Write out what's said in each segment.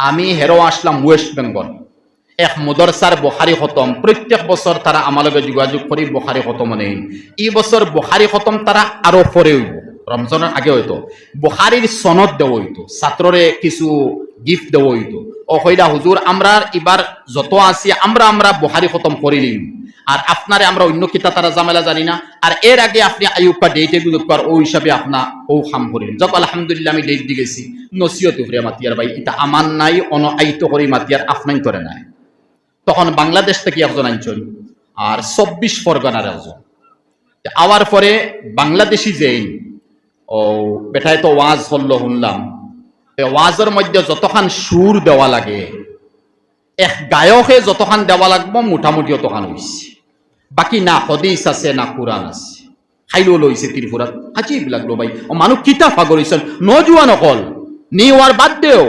আমি হেরো আসলাম ওয়েস্ট বেঙ্গল, এক মদরসার বুখারী খতম প্রত্যেক বছর তারা আমার লগে যোগাযোগ করি বুখারী খতম নেই। এই বছর বুখারী খতম তারা আরো পরে হইব, রমজানের আগে হইতো বুখারীর সনদ দেওয়া হইতো, ছাত্ররে কিছু গিফট দেওয়া হইতো। ও কইরা হুজুর আমরা এবার যত আছি আমরা বুখারী খতম করি নিম, আর আপনারে আমরা অন্য কিতাব তারা জামেলা জানি না, আর এর আগে আপনি আইয়ুবকা ডেটে গুজব কর ও হিসাবে আপনা ও খাম করিলেন। যত আলহামদুলিল্লাহ আমি ডেট দিয়ে গেছি নসিহত উপরে মাতিয়ার ভাই এটা আমার নাই, অন আইতো করি মাতিয়ার আপনাই করে নাই। তখন বাংলাদেশ থেকে একজন আনছেন আর 24 পরগনার একজন। আওয়ার পরে বাংলাদেশি যেই ও বেটায় তো ওয়াজ করলো শুনলাম, ওয়াজের মধ্যে যতখান সুর দেওয়া লাগে এক গায়কে যতখান দেওয়া লাগবো মোটামুটি অতখান হয়েছে, বাকি না হদিস আছে না কোরআন আছে। খাইলো লইছে ত্রিপুরাত, আজীব লাগলো ভাই। ও মানুষ কিতা পাগল হইছেন, নজুয়ান অকল নিওয়ার বাদ দেও,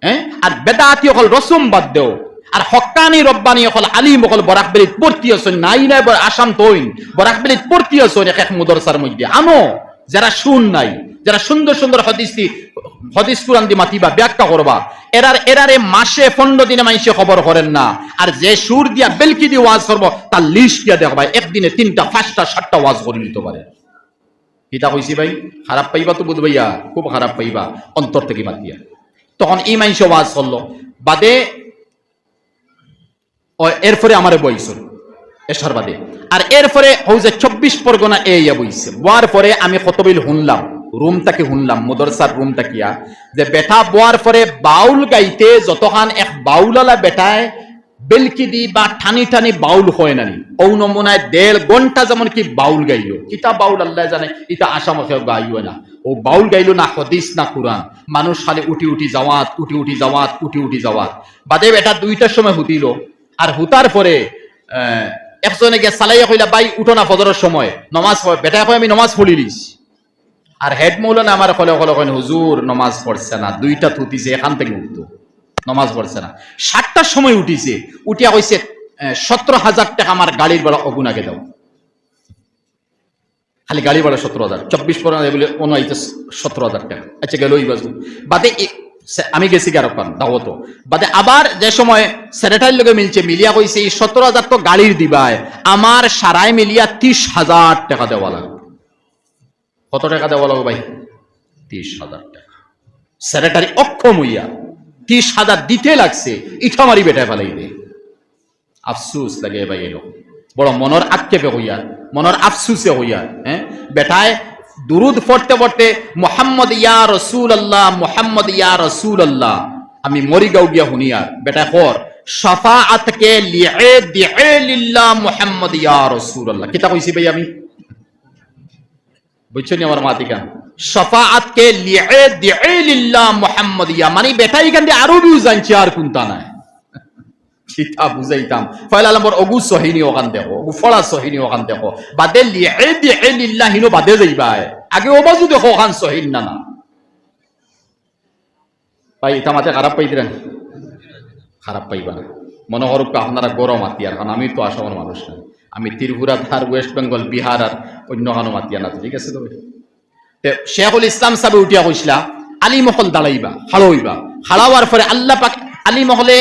হ্যাঁ, আর বেদাতি অকল রসম বাদ দেও, আর হক্কানি রব্বানি অকল আলিম অকল বরাকবেলিত পড়তি আছেন নাই নাই আসাম তৈন বরাকবেলিত পড়তি আছেন এক মুদরসার মধ্যে। আনো যারা শুন নাই, যারা সুন্দর সুন্দর হদিস কুরআন দি মাতিবা ব্যাখ্যা করবা, এরারে মাসে 15 দিনে মাইসে খবর করেন না। আর যে সুর দিয়া বেলকি দিয়ে ওয়াজ করবো তার লিস্ট দিয়া দেখবা একদিনে 3টা 5টা 7টা ওয়াজ করে নিতে পারে। কিতা কইছি ভাই, খারাপ পাইবা তো বুঝ ভাইয়া, খুব খারাপ পাইবা অন্তর থেকে মাতিয়া। তখন এই মাইসে ওয়াজ করলো বাদে এরপরে আমারে বইছিল এসার বাদে, আর এরপরে হৌ যে 24 পরগনা ইয়া বইছে বোয়ার পরে আমি কতবিল শুনলাম রুমটাকে শুনলাম মদরসার রুমটা কিয়া যে বেটা বোয়ার পরে বাউল গাইতে যতখান এক বাউলালা বেটায় বেলকি দি বা ঠানি ঠানি বাউল হয় নানি ও নমুনায় 1.5 ঘন্টা যেমন কি বাউল গাইলো। কিতা বাউল আল্লাহ জানে, ইটা আসামে গাইও না, ও বাউল গাইলো না হদিস না কোরআন, মানুষ খালি উঠি উঠি যাওয়াত উঠি উঠি যাওয়াত উঠি উঠি যাওয়াত। বাদে বেটা 2টার সময় হুতিল, আর হুতার পরে একজনে গিয়ে সালাইয়া কইলা ভাই উঠো না ফজরের সময় নমাজ পড়। বেটা কই আমি নমাজ পড়িলিস, আর হেড মৌলানা আমার কলে হুজুর নমাজ পড়ছে না, 2টা থুতিছে এখান থেকে উঠতো নমাজ পড়ছে না। 7টার সময় উঠিছে, উঠিয়া কইছে 17,000 টাকা আমার গাড়ির ভাড়া অগুনাকে দাও, খালি গাড়ি ভাড়া 17,000, 24 পরে বলে অনাইতে 17,000 টাকা। আচ্ছা গেল এই বাজু বাদে আমি গেছি গারকান দাওয়াতো বাদে আবার যে সময় সেক্রেটারির লগে মিলছে মিলিয়া কইছে এই 17,000 তো গাড়ির দিবায়, আমার সারাই মিলিয়া 30,000 টাকা দেওয়া লাগবে। কত টাকা দেওয়া লাগবে ভাই? 30,000 টাকা। সেক্রেটারি অক্ষম হইয়া 30,000 দিতে লাগছে, ইটা মারি বেটায় ফেলাইবে। আফসুস লাগে ভাই, এলো বড় মনের আক্ষেপে হইয়া মনের আফসুসে হইয়া। হ্যাঁ বেটায় দুরুদ পড়তে পড়তে মুহাম্মদ ইয়া রাসূলুল্লাহ মুহাম্মদ ইয়া রাসূলুল্লাহ আমি মরিগাঁও গিয়া হুনিয়া বেটা কর শাফাআত কে লিয়ে দিএ লিল্লাহ মুহাম্মদ ইয়া রাসূলুল্লাহ। কিতা কইছি ভাই আমি, বুঝছনি আমার মাতিকা? শাফাআত কে লিয়ে দিএ লিল্লাহ মুহাম্মদ ইয়া মানে বেটা এখান দিয়ে আরবিও জানছি আর কোনটা নাই। কিতা বুঝাইতাম ফয়লা নম্বর অগু সহিনী ওখান দেখো, অগু ফলা সহিনী ওখান দেখো, বাদে লিয়ে দিএ লিল্লাহ হিনো বাদে যাইবা, আগে ও বাজু দেখো ওখান সহিন না না ভাই। এটা মাঝে খারাপ পাইতেন, খারাপ পাইবা না মনে করুক আপনারা গরম আতিয়ার, কারণ আমি তো আসামের মানুষ না, আমি ত্রিপুরা আর ওয়েস্ট বেঙ্গল বিহার আর অন্য কানো মাতিয়া না, ঠিক আছে? তবে শেখুল ইসলাম সাহেব উঠিয়া কইসলা আলী মহল দাঁড়াইবা হাড়ইবা, হাড়াওয়ার পরে আল্লাহ পাক আলী মহলে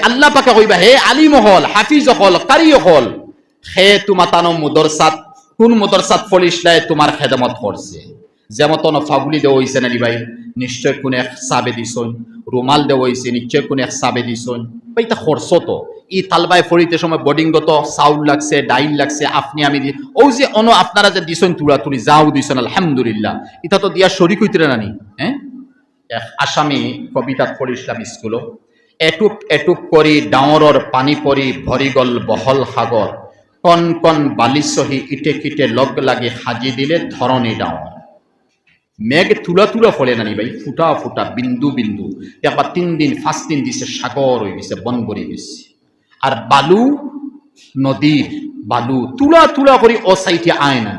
আল্লাহ পাকে কইবা হে আলী মহল হাফিজ হল কারি হল হে তোমাতানো মুদরসাত কোন মুদরসাত ফলিসলাই তোমার খেদমত করছে, যেমন ফাগুলি দেওয়া হয়েছে নানি ভাই নিশ্চয় কোন এক সাবে দিছন, রুমাল দেওয়া হয়েছে নিশ্চয় কোন এক সাবে দিছন ভাই, তা খরচ তো ই তালবাই ফরিতে সময় বোর্ডিংগত চাউল লাগছে ডাইল লাগছে আপনি আমি ও যে অন আপনারা যে দিছন তুলা তুলি যাও দিছন আলহামদুলিল্লাহ, এটা তো দিয়া শরিক হইতে নানি। হ্যাঁ আসামি কবিতা পড়িছিলাম স্কুল, এটুপ এটুপ করি ডাঙৰৰ পানী পৰি ভৰি গল বহল সাগৰ, কণ কণ বালি চহি ইটে কিটে লগ লাগি সাজি দিলে ধৰণী ডাঙৰ। মেঘ তুলা তুলা ফলে নানি ভাই, ফুটা ফুটা বিন্দু বিন্দু, একবার 3 দিন 5 দিন দিছে সাগর হয়ে গেছে, বন ভরে গেছে। আর বালু নদীর বালু তুলা তুলা করে অসাইটে আয় না,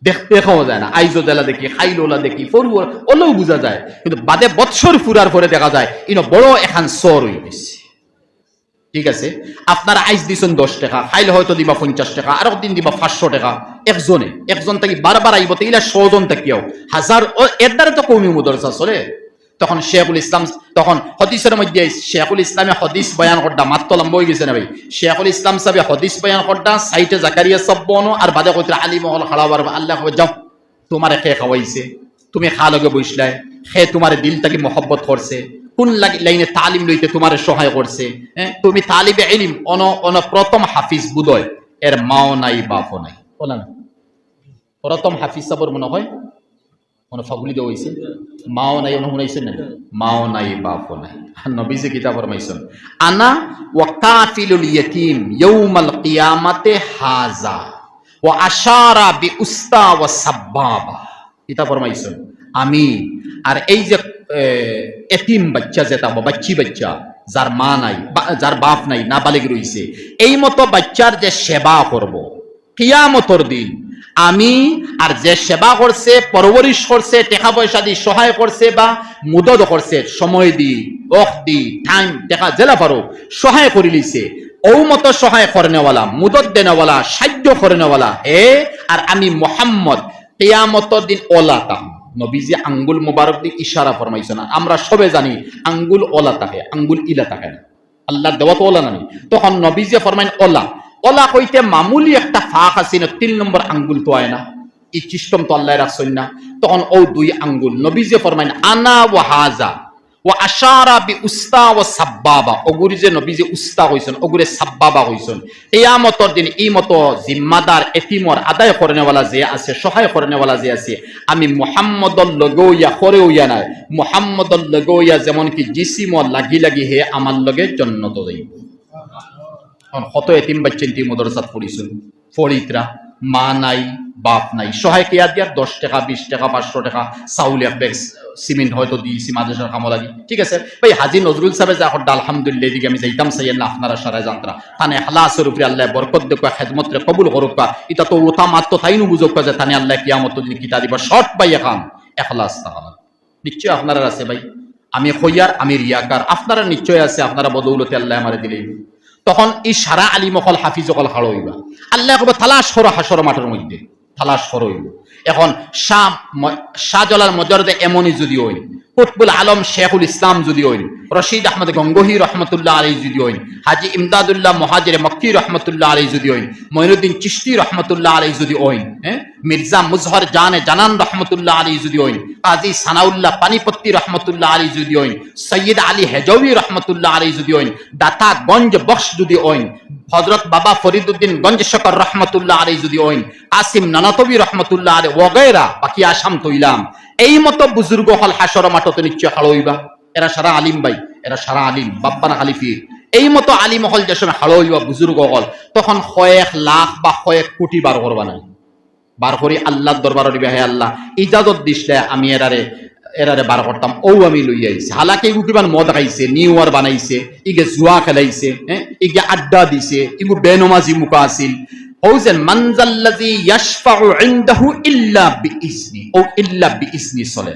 দেখাও যায় না। আইজো দেলা দেখি খাইলোলা দেখি ফরুয়ার ওলেও বোঝা যায়, কিন্তু বাদে বৎসর ফুরার পরে দেখা যায় ইনো বড় এখান সর হয়ে গেছে। ঠিক আছে, আপনারা আইজ দিছেন 10 টাকা, খাইলে হয়তো দিবা 50 টাকা, আর একদিন দিবা 500 টাকা। একজন থাকি বারবার আইব, তাইলে 100 জন থাকিও 1000 এর দ্বারা তো কমি মুদরসা চলে। তখন শেখুল ইসলাম তখন হদিসের মধ্যে শেখুল ইসলামে হদিস বয়ান করডা মাত্র লম্ব হয়ে গেছে না ভাই শেখুল ইসলাম সাহেব হদিস বয়ান করডা সাইটে জাকারিয়া সব বনো আর বাদে কইতে আলী মহল খাড়াবার আল্লাহ কবে যাও তোমার খে খাওয়াইছে তুমি খা লগে বসলাই খে তোমার দিলটাকে মহব্বত করছে কোন লাইনে তালিম লইতে তোমার সহায় করছে হ্যাঁ তুমি তালিবে ইলম অন প্রথম হাফিজ বুদয় এর মাও নাই বাপও নাই বলা না প্রথম হাফিজ সাবর মনে হয় মনে ফাগুলি দেওয়া হয়েছে মাও নাই অন্য শুনাইছেন না মাও নাই বাপও নাই নবীজি কিতাব ফরমাইছেন আনা ওয়া কাফিলুল ইয়াতীম ইয়াউমাল কিয়ামাতে হাজা ওয়া আশারা বি উস্তা ওয়া সাব্বাবা কিতাব ফরমাইছেন আমি আর এই যে এতিম বাচ্চা যেটা বাচ্চি বাচ্চা যার মা নাই যার বাপ নাই নাবালিগ রইছে এই মতো বাচ্চার যে সেবা করব কিয়ামতের দিন আমি আর যে সেবা করছে পরবরিশ করছে টাকা পয়সা দিয়ে সহায় করছে বা মুদত করছে সময় দি দি টাইম টাকা জেলা পারো সহায় করে লিছে ও মতো সহায় করেনেওয়ালা মুদত দেনেওয়ালা সাহায্য করেনেওয়ালা হে আর আমি মোহাম্মদ কিয়ামতের দিন ওলা তাহ নবীজি আঙ্গুল মুবারক দিয়ে ইশারা ফরমাইছে না আমরা সবে জানি আঙ্গুল ওলা থাকে আঙ্গুল ইলা থাকে না আল্লাহর দেওয়া তো ওলা নানি তখন নবীজি ফরমাইন ওলা ওলা কইতে মামুলি একটা ফাঁক আছে না 3 নম্বর আঙ্গুল তো হয় না এই সিস্টেম তো আল্লাহ রাখছেন না তখন ও 2 আঙ্গুল নবীজি ফরমাইন আনা ওয়া হাজা ওয়া আশারা বি উস্তা ওয়া সাব্বাবা ওগুরি যে নবীজি উস্তা কইছেন ওগুরে সাব্বাবা কইছেন কিয়ামতের দিন এই মতো জিম্মাদার এতিমর আদায় করেনেওয়ালা যে আছে সহায় করেনেওয়ালা যে আছে আমি মুহাম্মদর লগইয়া করেওয়া নাই মুহাম্মদর লগইয়া যেমন কি জিসিম লাগি লাগি হে আমার লগে জান্নাত যাইব কত এতিম বাচ্চা ইতি মাদ্রাসাত পড়িছেন ফরিদরা মা নাই বাপ নাই সহায় কেয়া দিয়া 10 টাকা 20 টাকা 500 টাকা চাউল এক ব্যাগ সিমেন্ট হয়তো দিয়েছি মাদ্রাসার কাম লাগি ঠিক আছে ভাই হাজী নজরুল সাহেব যা হড আলহামদুলিল্লাহ এদিকে আমি যাইতাম চাই না আপনারা সারা জানতরা তানে ইখলাসের উপরে আল্লাহ বরকত দেখো খেদমত রে কবুল করুক এটা তো ওতা মাত্র তাইনু বুঝুক যে তানে আল্লাহ কিয়ামতের দিন কিতা দিব শর্ট ভাই এখন ইখলাস তাহলে নিশ্চয় আপনারা আছে ভাই আমি খইয়ার আমি রিয়াকার আপনারা নিশ্চয় আছে আপনারা বদৌলতে আল্লাহ আমারে দিলেই তখন এই সারা আলিম অকল হাফিজ অকল হাড় হইবা আল্লাহ কবে তালাশ করো হাসর মাঠের মধ্যে তালাশ করো হইব এখন শাহজালাল মজরদে এমনই যদি হই কুতবুল আলম শেখুল ইসলাম যদি হইন রশিদ আহমদ গঙ্গোহী রহমতুল্লাহ আলী যদি হইন হাজি ইমদাদুল্লাহ মহাজির মক্কি রহমতুল্লাহ আলী যদি হইন মঈনুদ্দিন চিশতি রহমতুল্লাহ আলী যদি হইন হ্যাঁ মির্জা মুজহর জানে জানান রহমতুল্লাহ আলী যদি হইন কাজী সানাউল্লাহ পানিপত্তি রহমতুল্লাহ আলী যদি হইন সৈয়দ আলী হেজবি রহমতুল্লাহ আলী যদি হইন দাতা গঞ্জ বখশ যদি হইন হযরত বাবা ফরিদউদ্দিন গঞ্জ শকর রহমতুল্লাহ আলী যদি হইন আসিম নানাতবি রহমতুল্লাহ আলী ওগেরা বাকি আসাম তৈলাম এই মতো বুজুর্গ হল হাসর মাঠতে নিশ্চয় হাড়ইবা এরা সারা আলিম ভাই এরা সারা আলিম বাব্বানা খালিফি এই মতো আলিম হল যে সময় হাড়ইবা বুজুর্গ হল তখন 1 লাখ বা 1 কোটি বার করবা না বার করি আল্লাহর দরবারে দিবে হে আল্লাহ ইজাজত দিছলে আমি এরারে বার করতাম ও আমি লই আইছি হালাকি কিবান মদ খাইছে নিউয়ার বানাইছে ইগে জুয়া খেলাইছে হ্যাঁ ইগে আড্ডা দিছে ইগু বেনমাজি মুকা আছিল ওজেন মানজাল্লাযী ইয়াশফাউ ইনদাহু ইল্লা বিইজনি ও ইল্লা বিইজনি সলে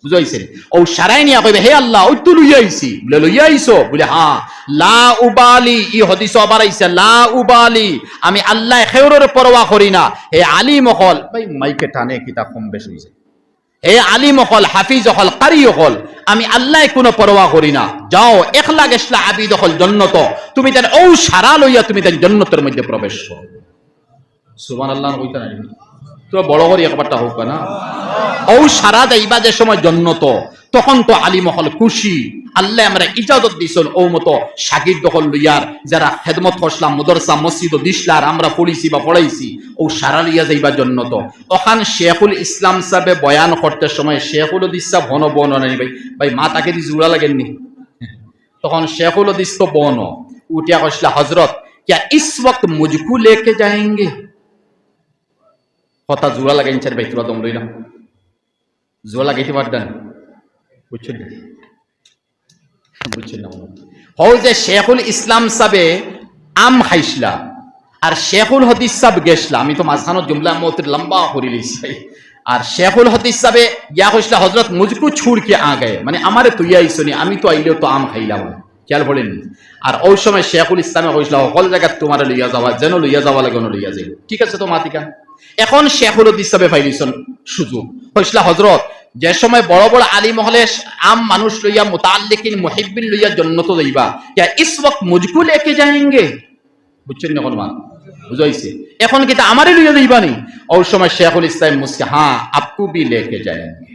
বুঝাইছেন ও শারাই নিয়া কইবে হে আল্লাহ ওই তো লইয়া আইছি বলে লইয়া আইছো বলে হ্যাঁ লা উবালি ই হাদিস আবার আইছে লা উবালি আমি আল্লাহ খেয়রের পরোয়া করি না হে আলিম হল ভাই মাইকে টানে কিতা কম বেশি হইছে হে আলিম হল হাফিজ হল কারি হল আমি আল্লাহ কোনো পরোয়া করি না যাও একলা গেছলা আবিদ হল জান্নাত তুমি তার ও সারা লইয়া তুমি তার জান্নাতের মধ্যে প্রবেশ করো সুবহানাল্লাহ কইতা না তো বড় করে একবারটা হোক না ও সারা যাইবা যে সময় জান্নাত তখন তো আলিম হল খুশি আল্লাহ আমরা ইজাজত দিছেন ও মতো শাগির্দ হল লইয়ার যারা খেদমত করলাম মাদ্রাসা মসজিদ দিশলার আমরা পড়িছি বা পড়াইছি ও সারা লইয়া যাইবা জান্নাত ওখান শেখুল ইসলাম সাহেব বয়ান করতে সময় শেখুল হাদিস সাহেব বন বন নাই ভাই ভাই মা তাকে দি জুড়া লাগেননি তখন শেখুল হাদিস তো বন উঠিয়া কইলা হযরত क्या इस वक्त मुझको लेके जाएंगे কথা জোড়া লাগাইছেন ভাই তোরা দম লইলাম জোড়া লাগাইতে পারতেন বুঝছেন না হও যে শেখুল ইসলাম সাবে আম খাইছলা আর শেখুল হাদিস সাহেব গেছলা আমি তো মাঝখানো জুমলা মত লম্বা করে লইছি আর শেখুল হাদিস সাবে ইয়া কইছলা হযরত মুঝকো ছুড় কে আ গয়ে মানে আমারে তুই আইছনি আমি তো আইলেও তো আম খাইলাম খেয়াল পড়েন আর ওই সময় শেখুল ইসলামে কইছলা সকল জায়গা তোমারে লইয়া যাওয়া যেন লইয়া যাওয়া লাগে না লইয়া যাই ঠিক আছে তো মাতিকা এখন শেখুল হাদিস সাহেব ফাইলিছন সুযোগ কইছলা হযরত যে সময় বড় বড় আলিম হলে আম মানুষ লইয়া মুতাআল্লিকিন মুহিব্বিন লইয়া জন্নত যাইবা, क्या इस वक्त मुझको लेके जाएंगे? বুঝছেন না? কোন মান বুঝাইছে? এখন কি তা আমারই লইয়া যাইবা নি? ওই সময় শেখুল ইসলাম মুসকে হ্যাঁ आपको भी लेके जाएंगे,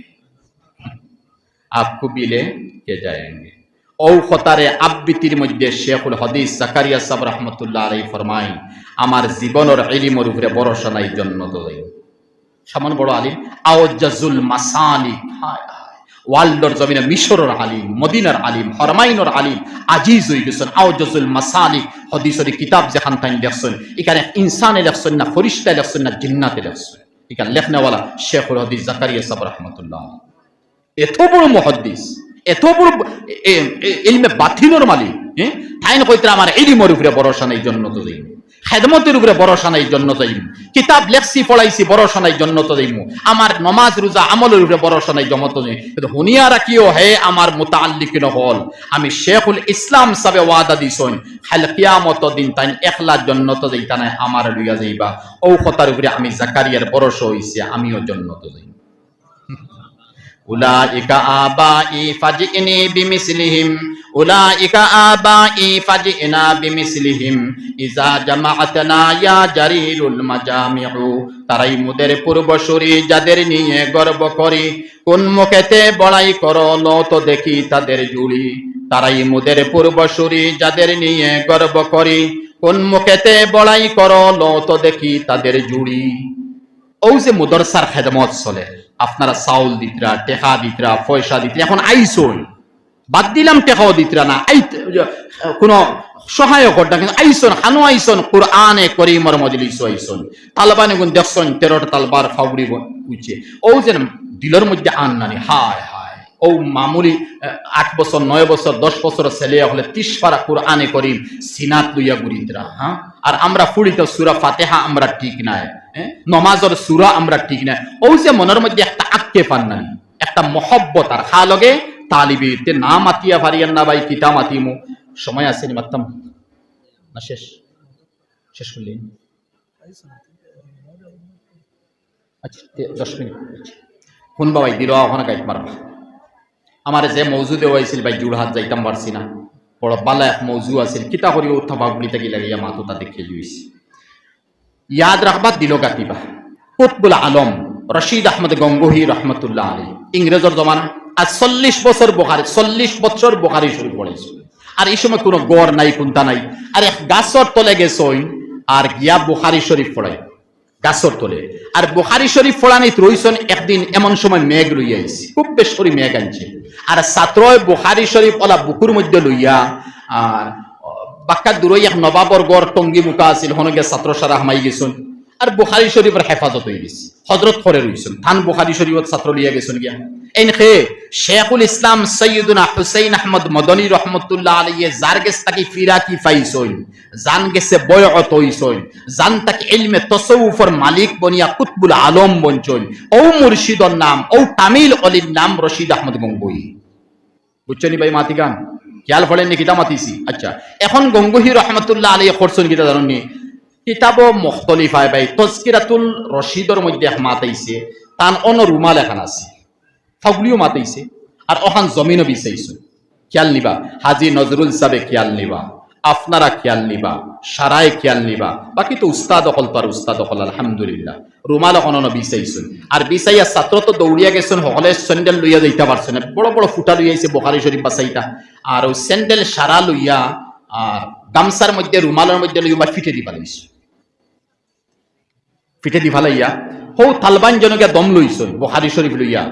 आपको भी लेके जाएंगे। ও খতারে আবৃত্তির মধ্যে শেখুল হাদিস জাকারিয়া সাহেব রাহমাতুল্লাহ আলাইহি ফরমায়, আমার জীবনের ইলমের উপরে ভরসা নাই, জন্নত যাই। সামান্য বড় আলিম আওজাজুল মাসালিক, ওয়ার্ল্ডর জমিনে মিশরের আলিম, মদিনার আলিম, হরমাইনের আলিম আজিজ হয়ে গেছেন। আওজাজুল মাসালিক হাদিসের কিতাব যেখান তাই লেখছেন, এখানে ইনসানে লেখছেন না, ফরিশতা লেখছেন না, জিন্নাতে লেখছেন। এখানে লেখনেওয়ালা শেখুল হাদিস জাকারিয়া সাহেব রাহমাতুল্লাহ। এত বড় মুহাদ্দিস, এত বড় ইলমে বাতিনের মালিক, তাই না কইতে আমার ইলমের উপরে ভরসা নাই, জন্নত যাই। খেদমতের উপরে ভরসা নাই, জন্নত যাইম। কিতাব লেখছি পড়াইছি, ভরসা নাই, জন্নত যাইম। আমার নমাজ রোজা আমলের উপরে ভরসা নাই, জন্নত যাইম। কিন্তু হুনিয়া রাখিও হে আমার মুতাআল্লিকিন হল, আমি শেখুল ইসলাম সাবে ওয়াদা দিছন, খালি কিয়ামত দিন তাই একলা জন্নত যাইতা নাই, আমার লইয়া যাইবা। ও কথার উপরে আমি জাকারিয়ার ভরসা হইছে, আমিও জন্নত যাইম। উলাইকা আবাই ফাজিনি বিমিসলিহিম, উলাইকা আবাই ফাজিনা বিমিসলিহিম ইজা জামাআতনা ইয়া জারিরুল মাজামিউ। তারাই মুদের পূর্বসূরি, যাদের নিয়ে গর্ব করি, কোন মুখেতে বড়াই করো লো তো দেখি তাদের জুড়ি। তারাই মুদের পূর্বসূরি, যাদের নিয়ে গর্ব করি, কোন মুখেতে বড়াই করো লো তো দেখি তাদের জুড়ি। ও যে মুদরসার খেদমত চলে, আপনারা চাউল দিতরা, টেকা দিতরা, পয়সা দিতরা, এখন আইসন বাদ দিলাম, টেকাও দিতরা না, কোন সহায়ক না, কিন্তু আইসন, হানো আইসন, কুরআনে করিমর মজলিস আইসন। তালবানে গুণ দেখছেন 13টা তালবার ফাউরি উঠছে। ও যে দিলের মধ্যে আন নানি, হায় হায়, ও মামুলি 8 বছর 9 বছর 10 বছর ছেলে হলে 30 পারা কুরআনে করিম সিনাত লইয়া ঘুরিতরা। হ্যাঁ, আর আমরা ফুড়িত সূরা ফাতিহা আমরা ঠিক নাই, নমাজের সূরা আমরা ঠিক নাই। ও যে মনের মধ্যে একটা আক্কে পান নাই, একটা মহব্বত, আর খা লগে তালিবিতে না মাতিয়া পারিয়ান না ভাই, কিতা মাতিমু। সময় আছে নি মাত্তাম না? শেষ শেষ করলেন? আচ্ছা 10 মিনিট শুনবা ভাই, দিল ওখানে গাইড মারবা। আমার যে মৌজুদে হয়েছিল ভাই, জোড়হাট যাইতাম পারছি না, বড় বালা এক মৌজু আছিল, কিতা করি উঠা ভাবলি থাকি লাগিয়া মাথা দেখে জুইছি। ইয়াদ রাখবা, দিল গাতিবা। কুতবুল আলম রশিদ আহমদ গঙ্গোহী রহমতুল্লাহ আলী, ইংরেজর জমানা। আর 40 বছর বুখারী, 40 বছর বুখারী শরীফ পড়েছে। আর এই সময় কোনো গড় নাই, কোনটা নাই। আর এক গাছর তলে গেছই, আর গিয়া বুখারী শরীফ পড়াই গাছর তলে। আর বুখারী শরীফ পড়ানিত রইছেন। একদিন এমন সময় মেঘ লইয়া আইছে, খুব বেশি মেঘ আনছে। আর ছাত্রয় বুখারী শরীফ ওলা বুকুর মধ্যে লইয়া, আর বাক্কা দূরই এক নবাবর গড় টঙ্গি মুখা আছিল, হনগে ছাত্র সারা হামাই গেছেন। আর বুখারী শরীফের হেফাজত হয়ে গেছে, হজরত করে রইছেন। থান বুখারী শরীফত ছাত্র লইয়া গেছেন গিয়া। এনখে শেখুল ইসলাম সৈয়দুনা হুসাইন আহমদ মদনী রহমতুল্লাহ আলাইহি যার গেছে তাকে ফিরা কি পাইছই, জান গেছে বয়ত হইছই, জান তাকে ইলমে তাসাউফের মালিক বনিয়া কুতবুল আলম বনছই। ও মুর্শিদর নাম, ও তামিল অলির নাম রশিদ আহমদ গঙ্গোহী। বুঝছেন ভাই? মাতি গান খেয়াল ফলেন নি? কিতা মাতিছি? আচ্ছা, এখন গঙ্গোহী রহমতুল্লাহ আলাইহি করছেন কিতা জানেননি? কিতাবও মুখতলিফ হয় ভাই। তজকিরাতুল রশিদর মধ্যে এক মাত আইছে, তান অন রুমাল এখন আছে, ফাগুলিও মাতাইছে। আর ওখান জমিনও বিছাইছে। খেয়াল নিবা, হাজি নজরুল সাহেব খেয়াল নিবা, আপনারা খেয়াল নিবা, সারায় খেয়াল নিবা। বাকি তো উস্তাদ অকল, পার উস্তাদ অকল আলহামদুলিল্লাহ। রুমাল এখন বিছাইছেন। আর বিছাইয়া ছাত্র তো দৌড়িয়া গেছেন, হলে স্যান্ডেল লইয়া যাইতে পারছেন, বড় বড় ফুটা লইয়াছে বুখারী শরীফ বাসাইটা। আর ওই স্যান্ডেল সারা লইয়া আর গামছার মধ্যে রুমালের মধ্যে লইয়া ফিটে দি পালাইছে। ফিটে দি ফালাইয়া হৌ তালবান জনকে দম লইছেন বুখারী শরীফ লইয়া।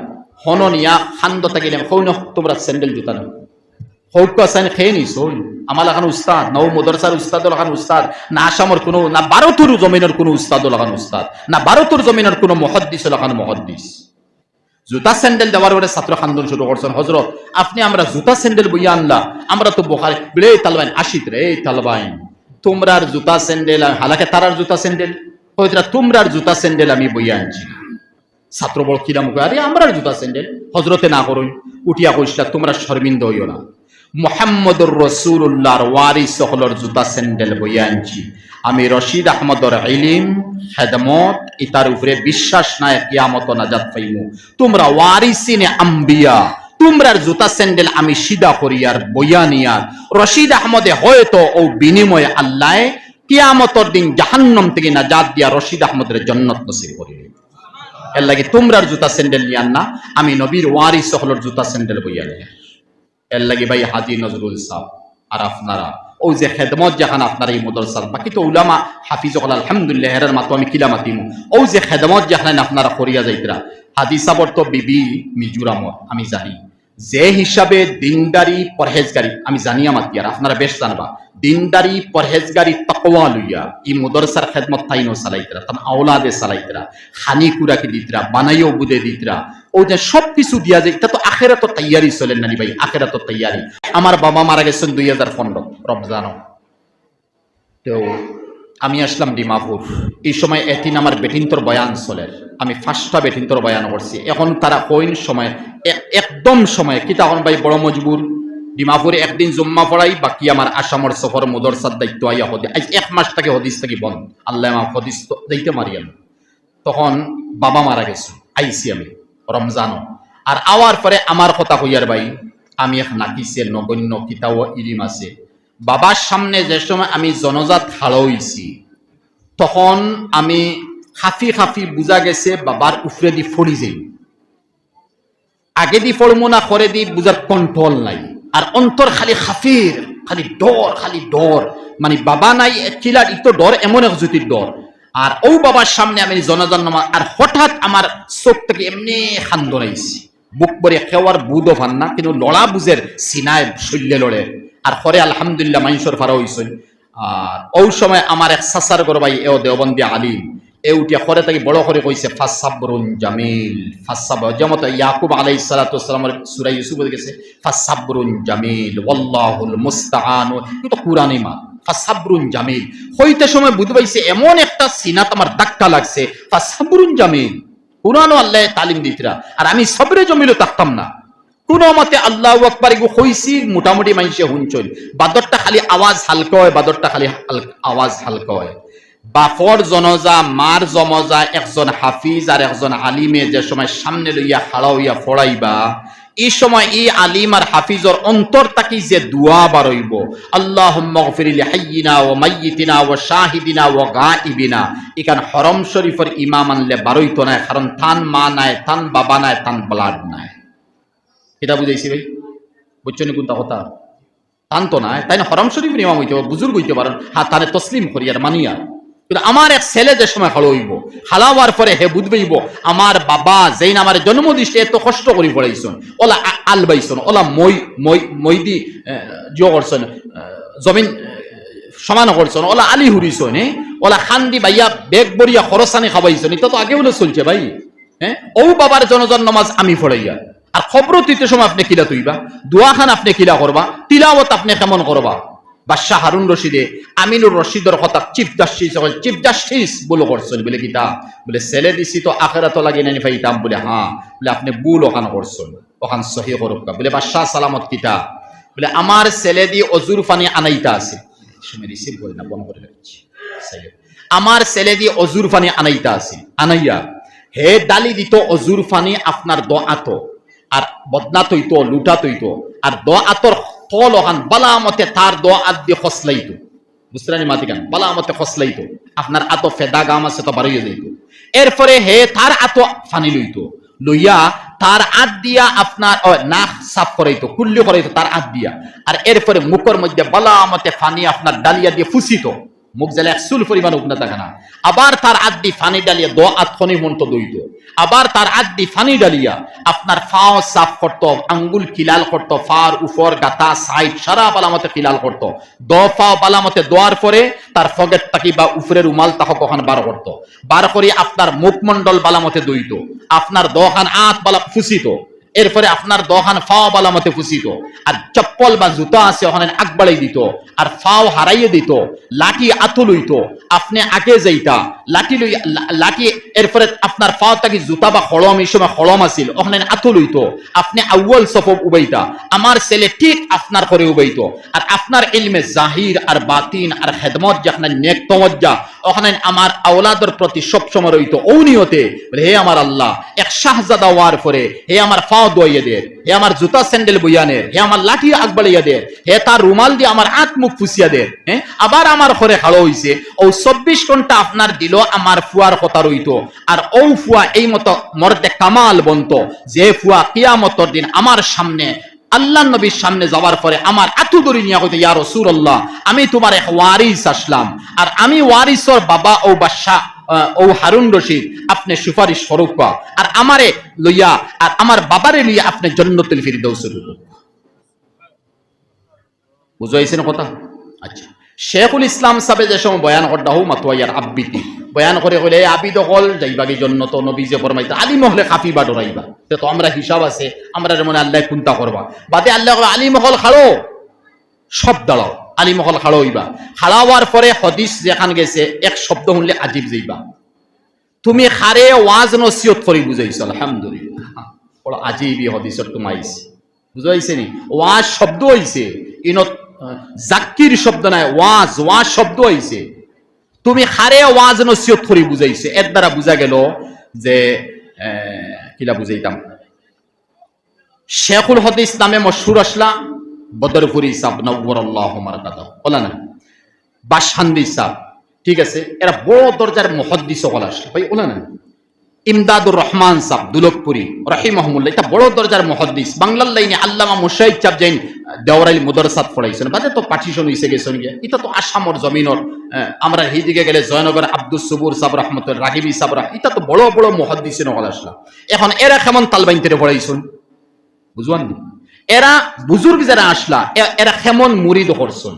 হন নিয়া খান্দ থাকিলেন, হৌ ন তোমরা স্যান্ডেল জুতা না হৌক আসান খেয়ে নিস। আমার লাগানো উস্তাদ, নৌ মদরসার উস্তাদ লাগানো উস্তাদ, না আসামর কোনো, না ভারতের জমিনের কোনো উস্তাদ লাগানো উস্তাদ, না ভারতের জমিনের কোনো মহদ্দিস লাগানো মহদ্দিস। জুতা স্যান্ডেল দেওয়ার পরে ছাত্র খান্দন শুরু করছেন, হজরত আপনি আমরা জুতা স্যান্ডেল বইয়া আনলা, আমরা তো বুখারী বলে তালবাইন আসিত রে, তালবাইন তোমরার জুতা স্যান্ডেল, হালাকে তারার জুতা স্যান্ডেল, হয়তো তোমরার জুতা স্যান্ডেল আমি বইয়া আনছি। ছাত্র বড় কিরা মুখে, আরে আমরার জুতা স্যান্ডেল হজরতে না করুন, উঠিয়া কইসলা তোমরা শর্মিন্দ হইও না। মুহাম্মদুর রাসূলুল্লাহর ওয়ারিস হলর জুতা স্যান্ডেল বইয়া আনছি। আমি রশিদ আহমদর ইলম খেদমত ইতার উপরে বিশ্বাস নাই কিয়ামত নাজাত পাইমু। তোমরা ওয়ারিসিনে আম্বিয়া, তোমরার জুতা স্যান্ডেল আমি সিধা করিয়ার বইয়া নিয়ার রশিদ আহমদে হয়তো ও বিনিময়ে আল্লাহ কিয়ামতর দিন জাহান্নাম থেকে নাজাত দিয়া রশিদ আহমদের জান্নাত নসিব করিবে। এর লাগি তোমরার জুতা স্যান্ডেল নিয়ান না, আমি নবীর ওয়ারিস হলর জুতা স্যান্ডেল বইয়া নিয়া। এর লাগি ভাই হাজী নজরুল সাহেব আর আপনারা ও যে খেদমত যেখানে আপনারা এই মাদ্রাসার বাকি তো উলামা হাফিজুল আলহামদুলিল্লাহ এর মাতো আমি কিলা মাতিমু, ও যে খেদমত যেখানে আপনারা করিয়া যাইতরা হাজী সাহেবর তো বিবি মিজোরামর আমি জানি, যে হিসাবে দিনদারি পরহেজগারি আমি জানিয়া মাতিয়ার আপনারা বেশ জানবা, দিনদারি পরহেজগারি তাকওয়া লইয়া এই মাদ্রাসার খেদমত তাইনো চালাইতরা, তাম আওলাদে চালাইতরা, খানি কুরাকি দিতরা, বানাইও বুদে দিতরা, ও যে সব কিছু দিয়া যায় এটা তো আখেরাত তৈয়ারি চলেন নানি ভাই, আখেরাত তৈয়ারি। আমার বাবা মারা গেছেন 2015 রমজানও, তো আমি আসলাম ডিমাপুর, এই সময় এতিন আমার বেটিন্তর বয়ান চলে, আমি ফার্স্টটা বেটিন্তর বয়ান করছি। এখন তারা কইন সময় একদম সময় কিতা এখন ভাই বড় মজবুর, ডিমাপুরে একদিন জুম্মা পড়াই, বাকি আমার আসামর সফর মুদরসার দায়িত্ব আইয়া হদি আজ 1 মাস থেকে হদিস থেকে বন্ধ, আল্লাহ আমার হদিস তো যাইতে মারিয়াল। তখন বাবা মারা গেছে, আইসি আমি রমজানও, আর আওয়ার পরে আমার কথা কইয়ার ভাই আমি এক নাকিসে নগণ্য কিতাও ইলিম আছে। বাবার সামনে যে সময় আমি জনজাত হাড় হইছি তখন আমি খাফি খাফি বুঝা গেছে বাবার উফরে দি ফড়ি যাই, আগে দি ফড়মু না করে দি বুঝার কন্ট্রোল নাই, আর অন্তর খালি খাফির, খালি ডর, মানে বাবা নাই চিলার ইতো ডর, এমন এক জ্যোতির ডর। আর ও বাবার সামনে আমি জনজান নামা, আর হঠাৎ আমার চোখ থেকে এমনি খান্দন আইছি, বুক পরে খেওয়ার বুধও ভান না, কিন্তু লড়া বুঝের সিনায় শৈল্যে লড়ে, আর পরে আলহামদুলিল্লাহ মাইনসর ফারা হইছেন। আর ওই সময় আমার এক সাসার গরবাই এও দেওবন্দি আলিম এ উঠিয়া করে তাকে বড় করে কইছে ফাসাবরুন জামিল, ফাসাব যেমন ইয়াকুব আলাইহিস সালাতু ওয়াস সালামের সূরা ইউসুফ গেছে ফাসাবরুন জামিল ওয়াল্লাহুল মুস্তাআন, এটা কুরআনি মা ফাসাবরুন জামিল হইতে সময় বুঝ পাইছে এমন একটা সিনাত আমার ধাক্কা লাগছে, ফাসাবরুন জামিল কুরআনও আল্লাহ তালিম দিতরা, আর আমি সবরে জমিলও থাকতাম না কোন মতে আল্লাহু আকবার গো হইছি, মোটামুটি মাইসে হুনচল, বাদরটা খালি আওয়াজ হালকা হয়, বাদরটা খালি আওয়াজ হালকা হয়। বাফর জনজা মার জমজা একজন হাফিজ আর একজন আলিমে যে সময় সামনে লইয়া খাড়া হইয়া ফড়াইবা, এই সময় এই আলিম আর হাফিজর অন্তর তাকি যে দোয়া বারইব, আল্লাহুম্মা গফির লিহাইয়িনা ওয়া মাইয়িতিনা ওয়া শাহিদিনা ওয়া গাইবিনা, এখান হরম শরীফের ইমাম আনলে বারইতো না, কারণ তান মা নাই, তান বাবা নাই, তান ব্লাড নাই। এটা বুঝাইছি ভাই, বুঝছেন কোনটা কথা? তান তো নাই, তাই না হরম শরীফের ইমাম হইতে বুজুর্গ হইতে পারেন, হ্যাঁ তানে তসলিম করি আর মানিয়া। কিন্তু আমার এক ছেলে যে সময় হালো হইব, হালাওয়ার পরে হে বুঝবেইব আমার বাবা যেই আমার জন্ম দিছে এত কষ্ট করি পড়াইছন, ওলা আল বাইছন, ওলা মই দি জিও করছন, জমিন সমান করছন, ওলা আলি হুরিছন, ওলা খান্দি বাইয়া বেগ বরিয়া খরচানি খাবাইছন, এটা তো আগে বলে চলছে ভাই। হ্যাঁ ও বাবার জনজন নামাজ আমি পড়াইয়া, আর খবর দিতে সময় আপনি কিলা তুইবা, দোয়া খান আপনি কিলা করবা, তিলাওয়াত আপনি কেমন করবা। বাদশাহ হারুন রশিদে আমিনুর রশিদর কথা চিফ জাস্টিস বলে করছেন, বলে কিতা বলে ছেলে দিছি তো আখেরাত লাগে নানি পাইতাম, বলে হ্যাঁ, বলে আপনি বুল ওখান করছেন, ওখান সহি করুকা, বলে বাদশাহ সালামত কিতা, বলে আমার ছেলে দিয়ে অজুর পানি আনাইতা আছে, সময় রিসিভ করে না বন্ধ করে রাখছি, আমার ছেলে দিয়ে অজুর পানি আনাইতা আছে, আনাইয়া হে ডালি দিত অজুর পানি আপনার দোয়াত, আর বদনাত হইতো লুটাত হইতো, আর দোয়াতর ফল ওখান বালামতে তার দোয়াত দিয়ে খসলাইতো, বুঝতে মাতি গান বালামতে খসলাইতো, আপনার আতো ফেদা গাম আছে তো বাড়িয়ে যাইতো, এরপরে হে তার আতো ফানি লইতো, লইয়া তার আত দিয়া আপনার নাক সাফ করাইতো, কুল্লি করাইতো তার আত দিয়া, আর এরপরে মুখের মধ্যে বালামতে ফানি আপনার ডালিয়া দিয়ে ফুসিত, মুখ জ্বালে একচুল পরিমাণ উঠনা থাকে না, আবার তার আদি ফানি ডালিয়া দোয়াত খনি মন্ত দইত, আবার তার আদি ফানি ডালিয়া আপনার ফাও সাফ করতো, আঙ্গুল খিলাল করতো, ফার উপর গাতা সাইড সারা বালামতে খিলাল করতো, দফা বালামতে দোয়ার পরে তার ফগেট তাকি বা উপরের উমাল তাহ কখন বার করতো, বার করে আপনার মুখমন্ডল বালামতে দইত, আপনার দোকান আত বালা ফুসিত, এরপরে আপনার দোকান ফাও বালামতে ফুসিত, আর চপ্পল বা জুতা আছে ওখানে আগবাড়াই দিত, আর ফাও হারাইয়ে দিত, লাঠি আতু লইতো, আপনি আগে যাইতা লাঠি লই লাঠি, এরপরে আপনার ফাও থাকি জুতা বা খড়ম, এই সময় খড়ম আছিল ওখানে আতু লইতো, আপনি আউ্য়াল সফব উবাইতা, আমার ছেলে ঠিক আপনার করে উবাইতো, আর আপনার ইলমে জাহির আর বাতিন আর খেদমত যেখানে নেক তওয়াজ্জা ওখানে আমার আওলাদের প্রতি সবসময় রইতো ঔনিয়তে, হে আমার আল্লাহ এক শাহজাদা ওয়ার পরে হে আমার ফাও দইয়ে দে, হে আমার জুতা স্যান্ডেল বইয়ানের, হে আমার লাঠি আগবাড়িয়া দে, হে তার রুমাল দিয়ে আমার আত মুখ ফুসিয়া দে, হ্যাঁ আবার আমার ঘরে খাড়ো হইছে, ও 24 ঘন্টা আপনার দিল আমার ফুয়ার কথা রইতো, আর ও ফুয়া এই মতো মর্দে কামাল বন্ত, যে ফুয়া কিয়ামতের দিন আমার সামনে আল্লাহ নবীর সামনে যাওয়ার পরে আমার আতু দড়ি নিয়ে কইতে, ইয়া রাসূলুল্লাহ আমি তোমার এক ওয়ারিস আসলাম, আর আমি ওয়ারিসর বাবা ও বাদশাহ ও হারুন রশিদ, আপনি সুপারিশ করুক, আর আমারে লইয়া আর আমার বাবারে লইয়া আপনি জান্নাতুল ফিরদাউস রুকু। বুঝাইছেন কথা? আচ্ছা, শেখুল ইসলাম সাহেব যে সময় বয়ান করতে হো মাতোয়ার আব্বিতি বয়ান করে কইলে আবিদ হল যাইবাগি জন্নত, নবী যে ফরমাইতা আলিম হলে খাফিবা ডরাইবা, তো আমরা হিসাব আছে, আমরা মনে আল্লাহ কুন্তা করবা, বাদে আল্লাহ আলিম হল খাড়ো সব দাঁড়াও, আলিম হল খাড়ো হইবা, খাড়াওয়ার পরে হদিস যেখান গেছে এক শব্দ শুনলে আজিব যাইবা, তুমি খারে ওয়াজ নসিহত করি বুঝাইছো, আলহামদুলিল্লাহ বড় আজিবই হদিসর তোমাইছে, বুঝাইছে নি, ওয়াজ শব্দ হইছে ইনত জাকির শব্দ নাই, ওয়াজ ওয়াজ শব্দ হইছে, তুমি খারে ওয়াজ নসিহত করি বুঝাইছে, এর দ্বারা বুঝা গেল যে কিলা বুঝাইতাম, শেখুল হদিস নামে মশহুর আসলা বদরপুরি সাহেব নওয়ারাল্লাহু মারকাতাহু, বলা না বাসহান্দি সাহেব, ঠিক আছে, এরা বড় দরজার মুহাদ্দিস হল আসলে ভাই, বলা না ইমদাদুর রহমান সাহেব দুলকপুরি রাহিমাহুল্লাহ, এটা বড় দরজার মুহাদ্দিস, বাংলার লাইনে আল্লামা মুশাইক চাপ যাইন দেওরাইল মুদারসাত পড়াইছেন, বাদে তো পার্টিশন হইছে গেছেন গিয়া, এটা তো আসামর জমিনর, আমরা হিদিকে গেলে জয়নগর আব্দুস সুবুর সাহেব রহমতুল্লাহ রাহিবি সাহেব, এটা তো বড় বড় মুহাদ্দিসিন হল আসলা, এখন এরা কেমন তালবাইনতে পড়াইছেন বুঝবান, এরা বুজুর্গ যারা আসলা এরা কেমন মুরিদ করছেন,